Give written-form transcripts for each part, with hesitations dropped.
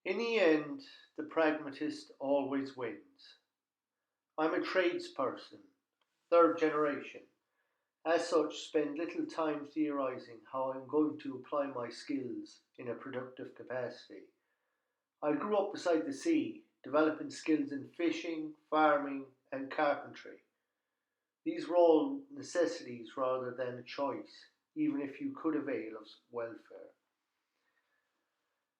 In the end, the pragmatist always wins. I'm a tradesperson, third generation. As such, spend little time theorising how I'm going to apply my skills in a productive capacity. I grew up beside the sea, developing skills in fishing, farming, and carpentry. These were all necessities rather than a choice, even if you could avail of welfare.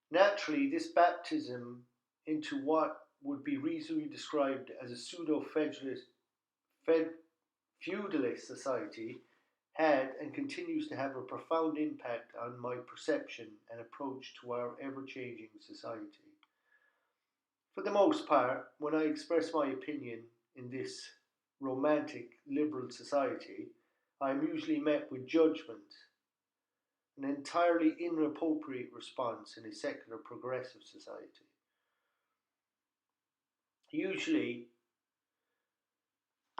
Naturally, this baptism into what would be reasonably described as a pseudo feudalist society had and continues to have a profound impact on my perception and approach to our ever changing society. For the most part, when I express my opinion in this romantic liberal society, I am usually met with judgment, an entirely inappropriate response in a secular progressive society. Usually,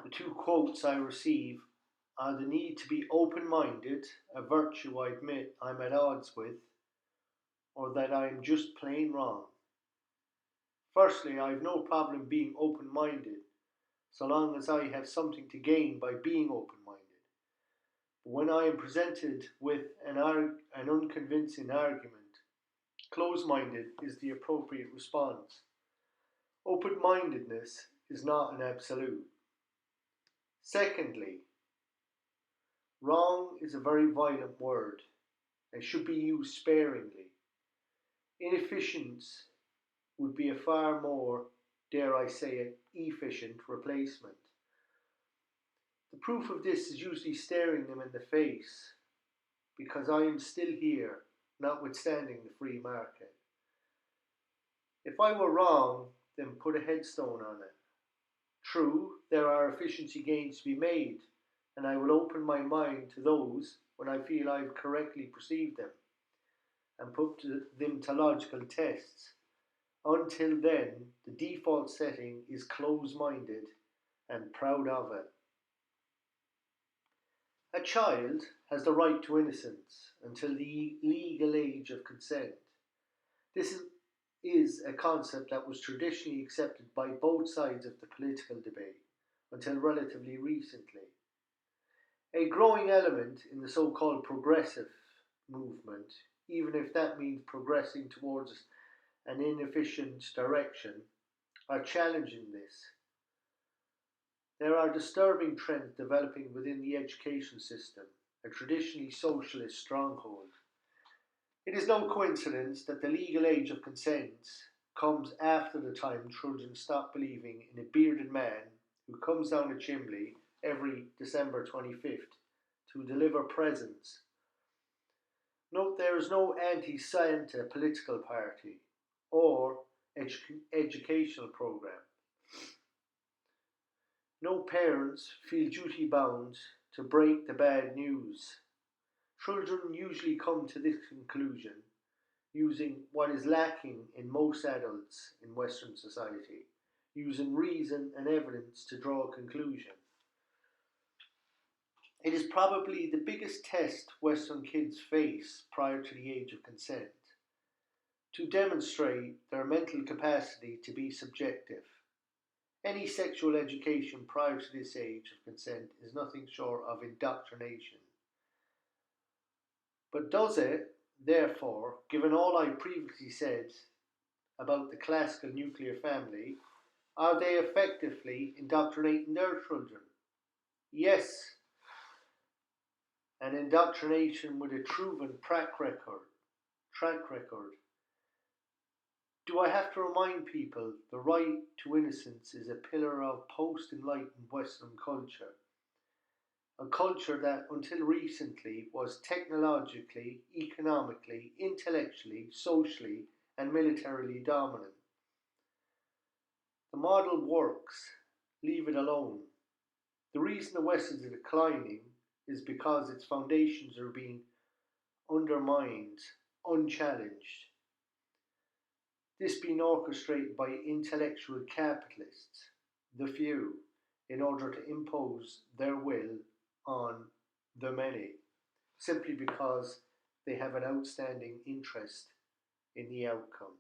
the two quotes I receive are the need to be open minded, a virtue I admit I'm at odds with, or that I am just plain wrong. Firstly, I have no problem being open minded, so long as I have something to gain by being open minded. But when I am presented with an unconvincing argument, close minded is the appropriate response. Open mindedness is not an absolute. Secondly, wrong is a very violent word and should be used sparingly. Inefficiency would be a far more, dare I say it, efficient replacement. The proof of this is usually staring them in the face, because I am still here, notwithstanding the free market. If I were wrong, then put a headstone on it. True, there are efficiency gains to be made, and I will open my mind to those when I feel I have correctly perceived them, and put them to logical tests. Until then, the default setting is close-minded and proud of it. A child has the right to innocence until the legal age of consent. This is a concept that was traditionally accepted by both sides of the political debate until relatively recently. A growing element in the so-called progressive movement, even if that means progressing towards an inefficient direction, are challenging this. There are disturbing trends developing within the education system, a traditionally socialist stronghold. It is no coincidence that the legal age of consent comes after the time children stop believing in a bearded man who comes down a chimney every December 25th to deliver presents. Note there is no anti-Santa political party or educational program. No parents feel duty bound to break the bad news. Children usually come to this conclusion using what is lacking in most adults in Western society, using reason and evidence to draw a conclusion. It is probably the biggest test Western kids face prior to the age of consent, to demonstrate their mental capacity to be subjective. Any sexual education prior to this age of consent is nothing short of indoctrination. But does it, therefore, given all I previously said about the classical nuclear family, are they effectively indoctrinating their children? Yes, an indoctrination with a proven track record. Do I have to remind people the right to innocence is a pillar of post-enlightened Western culture? A culture that until recently was technologically, economically, intellectually, socially, and militarily dominant. The model works, leave it alone. The reason the West is declining is because its foundations are being undermined, unchallenged. This being orchestrated by intellectual capitalists, the few, in order to impose their will on the many, simply because they have an outstanding interest in the outcome.